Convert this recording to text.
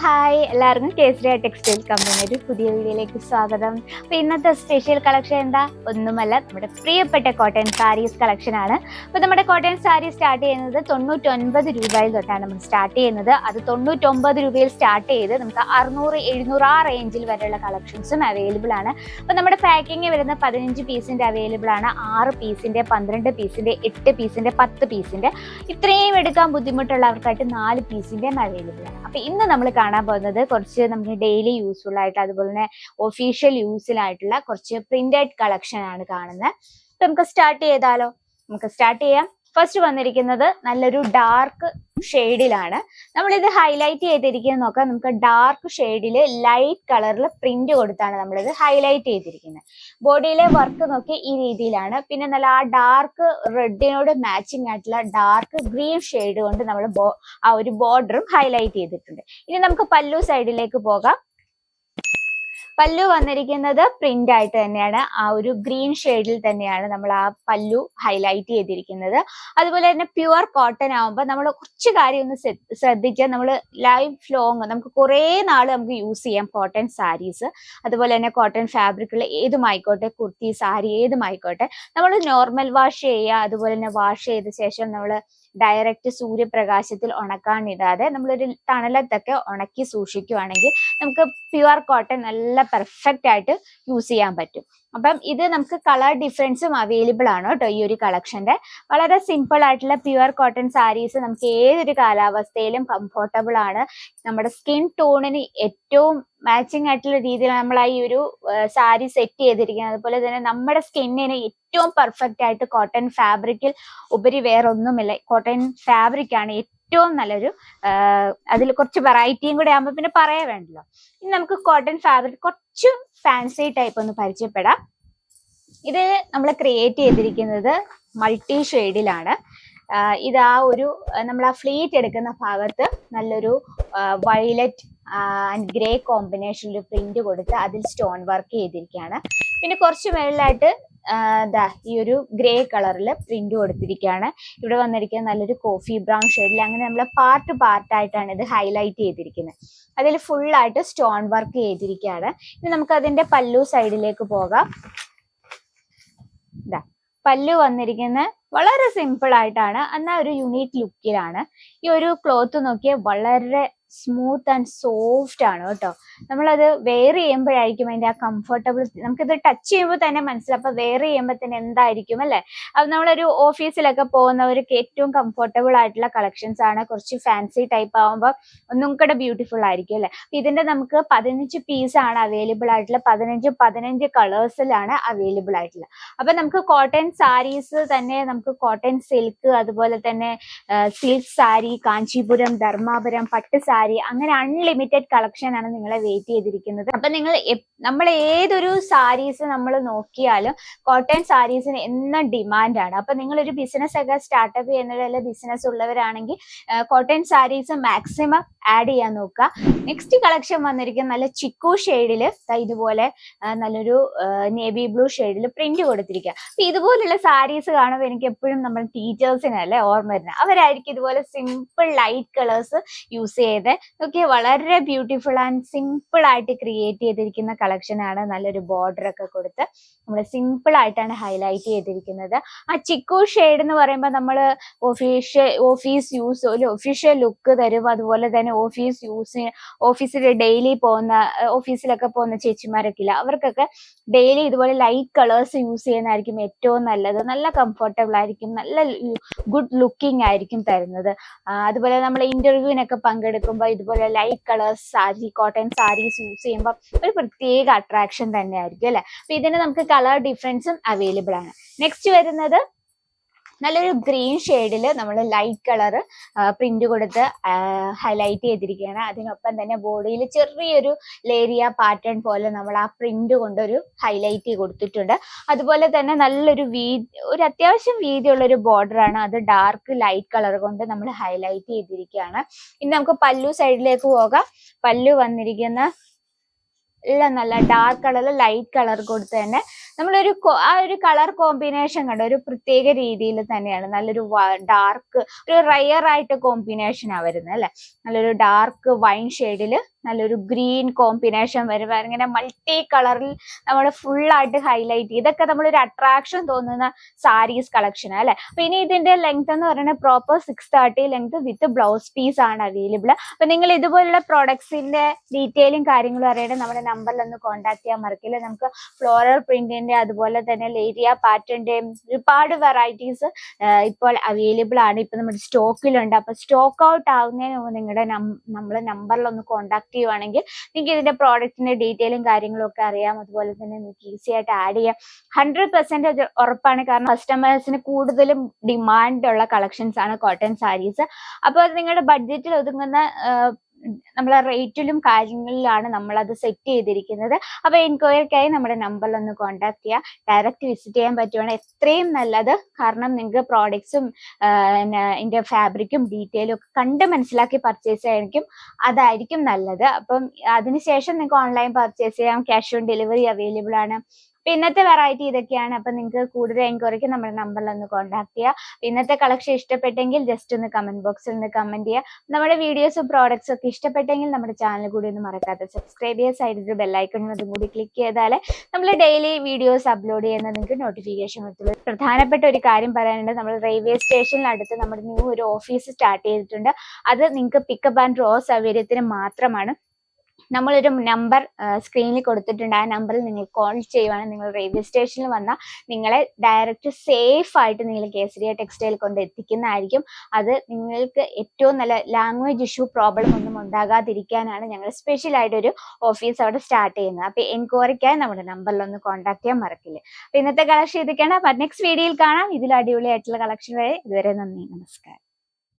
Hi എല്ലാവർക്കും Kesariya textile company ഒരു പുതിയ വീഡിയോയിലേക്ക് സ്വാഗതം. അപ്പോൾ ഇന്നത്തെ സ്പെഷ്യൽ കളക്ഷൻ എന്താ, ഒന്നുമല്ല, നമ്മുടെ പ്രിയപ്പെട്ട കോട്ടൺ സാരീസ് കളക്ഷൻ ആണ്. അപ്പോൾ നമ്മുടെ കോട്ടൺ സാരി സ്റ്റാർട്ട് ചെയ്യുന്നത് 99 രൂപയിൽ തൊട്ടാണ് നമ്മൾ സ്റ്റാർട്ട് ചെയ്യുന്നത്. അത് 99 രൂപയിൽ സ്റ്റാർട്ട് ചെയ്ത് നമുക്ക് 600, 700 ആ റേഞ്ചിൽ വരെയുള്ള കളക്ഷൻസും അവൈലബിൾ ആണ്. അപ്പോൾ നമ്മുടെ പാക്കിങ് വരുന്ന 15 പീസിൻ്റെ അവൈലബിൾ ആണ്. 6 പീസിൻ്റെ, 12 പീസിൻ്റെ, 8 പീസിൻ്റെ, 10 പീസിൻ്റെ, ഇത്രയും എടുക്കാൻ ബുദ്ധിമുട്ടുള്ളവർക്കായിട്ട് 4 പീസിൻ്റെയും അവൈലബിൾ ആണ്. അപ്പോൾ ഇന്ന് നമ്മൾ കാണാൻ പോകുന്നത് കുറച്ച് നമുക്ക് ഡെയിലി യൂസ്ഫുൾ ആയിട്ട് അതുപോലെ തന്നെ ഒഫീഷ്യൽ യൂസിലായിട്ടുള്ള കുറച്ച് പ്രിന്റഡ് കളക്ഷൻ ആണ് കാണുന്നത്. അപ്പൊ നമുക്ക് സ്റ്റാർട്ട് ചെയ്യാം. ഫസ്റ്റ് വന്നിരിക്കുന്നത് നല്ലൊരു ഡാർക്ക് ഷെയ്ഡിലാണ്. നമ്മളിത് ഹൈലൈറ്റ് ചെയ്തിരിക്കുന്നത് നോക്കാം. നമുക്ക് ഡാർക്ക് ഷെയ്ഡില് ലൈറ്റ് കളറിൽ പ്രിന്റ് കൊടുത്താണ് നമ്മളിത് ഹൈലൈറ്റ് ചെയ്തിരിക്കുന്നത്. ബോഡിയിലെ വർക്ക് നോക്കി ഈ രീതിയിലാണ്. പിന്നെ നല്ല ആ ഡാർക്ക് റെഡിനോട് മാച്ചിങ് ആയിട്ടുള്ള ഡാർക്ക് ഗ്രീൻ ഷെയ്ഡ് കൊണ്ട് നമ്മൾ ആ ഒരു ബോർഡറും ഹൈലൈറ്റ് ചെയ്തിട്ടുണ്ട്. ഇനി നമുക്ക് പല്ലു സൈഡിലേക്ക് പോകാം. പല്ലു വന്നിരിക്കുന്നത് പ്രിന്റ് ആയിട്ട് തന്നെയാണ്. ആ ഒരു ഗ്രീൻ ഷെയ്ഡിൽ തന്നെയാണ് നമ്മൾ ആ പല്ലു ഹൈലൈറ്റ് ചെയ്തിരിക്കുന്നത്. അതുപോലെ തന്നെ പ്യുവർ കോട്ടൺ ആവുമ്പോൾ നമ്മൾ കുറച്ച് കാര്യം ഒന്ന് ശ്രദ്ധിച്ചാൽ നമ്മൾ ലൈഫ് ലോങ് നമുക്ക് കുറേ നാൾ നമുക്ക് യൂസ് ചെയ്യാം കോട്ടൺ സാരീസ്. അതുപോലെ തന്നെ കോട്ടൺ ഫാബ്രിക്കുകൾ ഏതുമായിക്കോട്ടെ, കുർത്തി, സാരി ഏതുമായിക്കോട്ടെ, നമ്മൾ നോർമൽ വാഷ് ചെയ്യുക. അതുപോലെ തന്നെ വാഷ് ചെയ്ത ശേഷം നമ്മൾ ഡയറക്റ്റ് സൂര്യപ്രകാശത്തിൽ ഉണക്കാനിടാതെ നമ്മളൊരു തണലത്തൊക്കെ ഉണക്കി സൂക്ഷിക്കുകയാണെങ്കിൽ നമുക്ക് പ്യുവർ കോട്ടൺ നല്ല പെർഫെക്റ്റ് ആയിട്ട് യൂസ് ചെയ്യാൻ പറ്റും. അപ്പം ഇത് നമുക്ക് കളർ ഡിഫറൻസും അവൈലബിൾ ആണ് കേട്ടോ ഈ ഒരു കളക്ഷന്റെ. വളരെ സിമ്പിൾ ആയിട്ടുള്ള പ്യുവർ കോട്ടൺ സാരീസ് നമുക്ക് ഏതൊരു കാലാവസ്ഥയിലും കംഫർട്ടബിൾ ആണ്. നമ്മുടെ സ്കിൻ ടോണിന് ഏറ്റവും മാച്ചിങ് ആയിട്ടുള്ള രീതിയിൽ നമ്മൾ ഈ ഒരു സാരി സെറ്റ് ചെയ്തിരിക്കുന്നത്. അതുപോലെ തന്നെ നമ്മുടെ സ്കിന്നിന് ഏറ്റവും പെർഫെക്റ്റ് ആയിട്ട് കോട്ടൺ ഫാബ്രിക്കിൽ ഉപരി വേറൊന്നുമില്ല. കോട്ടൺ ഫാബ്രിക് ആണ് ഏറ്റവും നല്ലൊരു, അതിൽ കുറച്ച് വെറൈറ്റിയും കൂടെ ആകുമ്പോൾ പിന്നെ പറയാൻ വേണ്ടല്ലോ. ഇനി നമുക്ക് കോട്ടൺ ഫാബ്രിക് കുറച്ച് ഫാൻസി ടൈപ്പ് ഒന്ന് പരിചയപ്പെടാം. ഇത് നമ്മൾ ക്രിയേറ്റ് ചെയ്തിരിക്കുന്നത് മൾട്ടി ഷെയ്ഡിലാണ്. ഇത് ആ ഒരു നമ്മൾ ആ ഫ്ലീറ്റ് എടുക്കുന്ന ഭാഗത്ത് നല്ലൊരു വയലറ്റ് ആൻഡ് ഗ്രേ കോമ്പിനേഷനിൽ പ്രിന്റ് കൊടുത്ത് അതിൽ സ്റ്റോൺ വർക്ക് ചെയ്തിരിക്കുകയാണ്. പിന്നെ കുറച്ച് മേളിലായിട്ട് ഈ ഒരു ഗ്രേ കളറിൽ പ്രിന്റ് കൊടുത്തിരിക്കുകയാണ്. ഇവിടെ വന്നിരിക്കുന്ന നല്ലൊരു കോഫി ബ്രൗൺ ഷെയ്ഡിൽ, അങ്ങനെ നമ്മൾ പാർട്ടായിട്ടാണ് ഇത് ഹൈലൈറ്റ് ചെയ്തിരിക്കുന്നത്. അതിൽ ഫുള്ളായിട്ട് സ്റ്റോൺ വർക്ക് ചെയ്തിരിക്കുകയാണ്. ഇനി നമുക്ക് അതിന്റെ പല്ലു സൈഡിലേക്ക് പോകാം. പല്ലു വന്നിരിക്കുന്ന വളരെ സിമ്പിൾ ആയിട്ടാണ്, എന്നാൽ ഒരു യുണീക്ക് ലുക്കിലാണ്. ഈ ഒരു ക്ലോത്ത് നോക്കിയാൽ വളരെ സ്മൂത്ത് ആൻഡ് സോഫ്റ്റ് ആണ് കേട്ടോ. നമ്മളത് വെയർ ചെയ്യുമ്പോഴായിരിക്കും അതിന്റെ ആ കംഫർട്ടബിൾ, നമുക്കിത് ടച്ച് ചെയ്യുമ്പോൾ തന്നെ മനസ്സിലാവും. അപ്പൊ വെയർ ചെയ്യുമ്പോൾ തന്നെ എന്തായിരിക്കും അല്ലെ. അപ്പൊ നമ്മളൊരു ഓഫീസിലൊക്കെ പോകുന്നവർക്ക് ഏറ്റവും കംഫർട്ടബിൾ ആയിട്ടുള്ള കളക്ഷൻസ് ആണ്. കുറച്ച് ഫാൻസി ടൈപ്പ് ആവുമ്പോൾ ഒന്നും കൂടെ ബ്യൂട്ടിഫുൾ ആയിരിക്കും അല്ലെ. ഇതിന്റെ നമുക്ക് 15 പീസ് ആണ് അവൈലബിൾ ആയിട്ടുള്ള. 15 കളേഴ്സിലാണ് അവൈലബിൾ ആയിട്ടുള്ളത്. അപ്പൊ നമുക്ക് കോട്ടൺ സാരീസ് തന്നെ, നമുക്ക് കോട്ടൺ സിൽക്ക്, അതുപോലെ തന്നെ സിൽക്ക് സാരി, കാഞ്ചീപുരം, ധർമാപുരം, പട്ട് സാരി, അങ്ങനെ അൺലിമിറ്റഡ് കളക്ഷൻ ആണ് നിങ്ങളെ വെയിറ്റ് ചെയ്തിരിക്കുന്നത്. അപ്പൊ നമ്മൾ ഏതൊരു സാരീസ് നമ്മൾ നോക്കിയാലും കോട്ടൺ സാരീസിന് എന്ന ഡിമാൻഡാണ്. അപ്പൊ നിങ്ങളൊരു ബിസിനസ് ഒക്കെ സ്റ്റാർട്ടപ്പ് ചെയ്യുന്ന ബിസിനസ് ഉള്ളവരാണെങ്കിൽ കോട്ടൺ സാരീസ് മാക്സിമം ആഡ് ചെയ്യാൻ നോക്കുക. നെക്സ്റ്റ് കളക്ഷൻ വന്നിരിക്കുന്ന നല്ല ചിക്കു ഷെയ്ഡിൽ ഇതുപോലെ നല്ലൊരു നേവി ബ്ലൂ ഷെയ്ഡിൽ പ്രിന്റ് കൊടുത്തിരിക്കുക. അപ്പൊ ഇതുപോലുള്ള സാരീസ് കാണുമ്പോൾ എനിക്ക് എപ്പോഴും നമ്മൾ ടീച്ചേഴ്സിനല്ലേ ഓർമ്മ വരുന്നത്. അവരായിരിക്കും ഇതുപോലെ സിമ്പിൾ ലൈറ്റ് കളേഴ്സ് യൂസ് ചെയ്ത് നോക്കിയ വളരെ ബ്യൂട്ടിഫുൾ ആൻഡ് സിമ്പിൾ ആയിട്ട് ക്രിയേറ്റ് ചെയ്തിരിക്കുന്ന കളക്ഷൻ ആണ്. നല്ലൊരു ബോർഡർ ഒക്കെ കൊടുത്ത് നമ്മൾ സിമ്പിൾ ആയിട്ടാണ് ഹൈലൈറ്റ് ചെയ്തിരിക്കുന്നത്. ആ ചിക്കു ഷെയ്ഡ് എന്ന് പറയുമ്പോൾ നമ്മൾ ഓഫീസ് യൂസ് ഒരു ഒഫീഷ്യൽ ലുക്ക് തരും. അതുപോലെ തന്നെ ഓഫീസിൽ ഡെയിലി ഓഫീസിലൊക്കെ പോകുന്ന ചേച്ചിമാരൊക്കെ ഇല്ല, അവർക്കൊക്കെ ഡെയിലി ഇതുപോലെ ലൈറ്റ് കളേഴ്സ് യൂസ് ചെയ്യുന്നതായിരിക്കും ഏറ്റവും നല്ലത്. നല്ല കംഫർട്ടബിൾ ആയിരിക്കും, നല്ല ഗുഡ് ലുക്കിംഗ് ആയിരിക്കും തരുന്നത്. അതുപോലെ നമ്മൾ ഇന്റർവ്യൂവിനൊക്കെ പങ്കെടുക്കുമ്പോൾ ഇതുപോലെ light colours sari, cotton saris use ചെയ്യുമ്പോൾ ഒരു പ്രത്യേക അട്രാക്ഷൻ തന്നെ ആയിരിക്കും അല്ലെ. അപ്പൊ ഇതിന് നമുക്ക് കളർ ഡിഫറൻസും അവൈലബിൾ ആണ്. നെക്സ്റ്റ് വരുന്നത് നല്ലൊരു ഗ്രീൻ ഷെയ്ഡിൽ നമ്മൾ ലൈറ്റ് കളർ പ്രിന്റ് കൊടുത്ത് ഹൈലൈറ്റ് ചെയ്തിരിക്കുകയാണ്. അതിനൊപ്പം തന്നെ ബോഡിയിൽ ചെറിയൊരു ലേരിയ പാറ്റേൺ പോലെ നമ്മൾ ആ പ്രിന്റ് കൊണ്ടൊരു ഹൈലൈറ്റ് കൊടുത്തിട്ടുണ്ട്. അതുപോലെ തന്നെ നല്ലൊരു ഒരു അത്യാവശ്യം വീതിയുള്ളൊരു ബോർഡർ ആണ്. അത് ഡാർക്ക് ലൈറ്റ് കളർ കൊണ്ട് നമ്മൾ ഹൈലൈറ്റ് ചെയ്തിരിക്കുകയാണ്. ഇനി നമുക്ക് പല്ലു സൈഡിലേക്ക് പോകാം. പല്ലു വന്നിരിക്കുന്ന എല്ലാം നല്ല ഡാർക്ക് കളറിൽ ലൈറ്റ് കളർ കൊടുത്ത് തന്നെ നമ്മളൊരു ആ ഒരു കളർ കോമ്പിനേഷൻ കണ്ട ഒരു പ്രത്യേക രീതിയിൽ തന്നെയാണ്. നല്ലൊരു ഡാർക്ക് ഒരു റയർ ആയിട്ട് കോമ്പിനേഷനാണ് വരുന്നത് അല്ലെ. നല്ലൊരു ഡാർക്ക് വൈൻ ഷെയ്ഡില് നല്ലൊരു ഗ്രീൻ കോമ്പിനേഷൻ വരും. ഇങ്ങനെ മൾട്ടി കളറിൽ നമ്മൾ ഫുൾ ആയിട്ട് ഹൈലൈറ്റ് ഇതൊക്കെ നമ്മളൊരു അട്രാക്ഷൻ തോന്നുന്ന സാരീസ് കളക്ഷൻ അല്ലെ. അപ്പൊ ഇനി ഇതിന്റെ ലെങ്ത് എന്ന് പറയുന്നത് proper 630 length with blouse piece ആണ് അവൈലബിൾ. അപ്പൊ നിങ്ങൾ ഇതുപോലുള്ള പ്രോഡക്ട്സിന്റെ ഡീറ്റെയിലും കാര്യങ്ങളും അറിയണേ നമ്മുടെ നമ്പറിൽ ഒന്ന് കോൺടാക്ട് ചെയ്യാൻ മറക്കില്ല. നമുക്ക് ഫ്ലോറൽ പ്രിന്റിന്റെ അതുപോലെ തന്നെ ലേരിയ പാറ്റേണിന്റെയും ഒരുപാട് വെറൈറ്റീസ് ഇപ്പോൾ അവൈലബിൾ ആണ്. ഇപ്പൊ നമ്മുടെ സ്റ്റോക്കിലുണ്ട്. അപ്പൊ സ്റ്റോക്ക് ഔട്ട് ആവുന്നതിന് മുമ്പ് നിങ്ങളുടെ നമ്മളെ നമ്പറിൽ ഒന്ന് കോൺടാക്ട് ചെയ്യുവാണെങ്കിൽ നിങ്ങൾക്ക് ഇതിന്റെ പ്രോഡക്റ്റിന്റെ ഡീറ്റെയിലും കാര്യങ്ങളും ഒക്കെ അറിയാം. അതുപോലെ തന്നെ നിങ്ങൾക്ക് ഈസി ആയിട്ട് ആഡ് ചെയ്യാം. 100% ഉറപ്പാണ്. കാരണം കസ്റ്റമേഴ്സിന് കൂടുതലും ഡിമാൻഡ് ഉള്ള കളക്ഷൻസ് ആണ് കോട്ടൺ സാരീസ്. അപ്പോൾ നിങ്ങളുടെ ബഡ്ജറ്റിൽ ഒതുങ്ങുന്ന നമ്മളെ റേറ്റിലും കാര്യങ്ങളിലാണ് നമ്മൾ അത് സെറ്റ് ചെയ്തിരിക്കുന്നത്. അപ്പൊ എൻക്വയറിക്കായി നമ്മുടെ നമ്പറിൽ ഒന്ന് കോൺടാക്ട് ചെയ്യുക. ഡയറക്റ്റ് വിസിറ്റ് ചെയ്യാൻ പറ്റുവാണ് എത്രയും നല്ലത്. കാരണം നിങ്ങൾക്ക് പ്രോഡക്ട്സും ഇതിന്റെ ഫാബ്രിക്കും ഡീറ്റെയിലും ഒക്കെ കണ്ട് മനസ്സിലാക്കി പർച്ചേസ് ചെയ്യായിരിക്കും അതായിരിക്കും നല്ലത്. അപ്പം അതിനുശേഷം നിങ്ങൾക്ക് ഓൺലൈൻ പർച്ചേസ് ചെയ്യാം. ക്യാഷ് ഓൺ ഡെലിവറി അവൈലബിൾ ആണ്. ഇന്നത്തെ വെറൈറ്റി ഇതൊക്കെയാണ്. അപ്പൊ നിങ്ങൾക്ക് കൂടുതൽ എൻക്വയറിക്ക് നമ്മുടെ നമ്പറിൽ ഒന്ന് കോൺടാക്ട് ചെയ്യുക. ഇന്നത്തെ കളക്ഷൻ ഇഷ്ടപ്പെട്ടെങ്കിൽ ജസ്റ്റ് ഒന്ന് കമന്റ് ബോക്സിൽ ഒന്ന് കമന്റ് ചെയ്യുക. നമ്മുടെ വീഡിയോസും പ്രോഡക്ട്സും ഒക്കെ ഇഷ്ടപ്പെട്ടെങ്കിൽ നമ്മുടെ ചാനൽ കൂടി ഒന്ന് മറക്കാതെ സബ്സ്ക്രൈബ് ചെയ്യുക. സൈഡിൽ ബെല്ലൈക്കൺ അതും കൂടി ക്ലിക്ക് ചെയ്താൽ നമ്മൾ ഡെയിലി വീഡിയോസ് അപ്ലോഡ് ചെയ്യുന്ന നിങ്ങൾക്ക് നോട്ടിഫിക്കേഷൻ കിട്ടുള്ളൂ. പ്രധാനപ്പെട്ട ഒരു കാര്യം പറയാനുണ്ട്. നമ്മൾ റെയിൽവേ സ്റ്റേഷനിലടുത്ത് നമ്മുടെ ന്യൂ ഒരു ഓഫീസ് സ്റ്റാർട്ട് ചെയ്തിട്ടുണ്ട്. അത് നിങ്ങൾക്ക് പിക്കപ്പ് ആൻഡ് ഡ്രോ സൗകര്യത്തിന് മാത്രമാണ്. നമ്മളൊരു നമ്പർ സ്ക്രീനിൽ കൊടുത്തിട്ടുണ്ട്. ആ നമ്പറിൽ നിങ്ങൾ കോൾ ചെയ്യുവാണെങ്കിൽ നിങ്ങൾ റെയിൽവേ സ്റ്റേഷനിൽ വന്നാൽ നിങ്ങളെ ഡയറക്റ്റ് സേഫ് ആയിട്ട് നിങ്ങൾ കേസരിയ ടെക്സ്റ്റൈൽ കൊണ്ട് എത്തിക്കുന്നതായിരിക്കും. അത് നിങ്ങൾക്ക് ഏറ്റവും നല്ല ലാംഗ്വേജ് ഇഷ്യൂ പ്രോബ്ലം ഒന്നും ഉണ്ടാകാതിരിക്കാനാണ് ഞങ്ങൾ സ്പെഷ്യൽ ആയിട്ടൊരു ഓഫീസ് അവിടെ സ്റ്റാർട്ട് ചെയ്യുന്നത്. അപ്പൊ എൻക്വയറിക്കായി നമ്മുടെ നമ്പറിൽ ഒന്ന് കോൺടാക്ട് ചെയ്യാൻ മറക്കില്ല. അപ്പൊ ഇന്നത്തെ കളക്ഷൻ ഇതൊക്കെയാണ്. അപ്പൊ നെക്സ്റ്റ് വീഡിയോയിൽ കാണാം ഇതിൽ അടിപൊളിയായിട്ടുള്ള കളക്ഷൻ വരെ. ഇതുവരെ നന്ദി, നമസ്കാരം.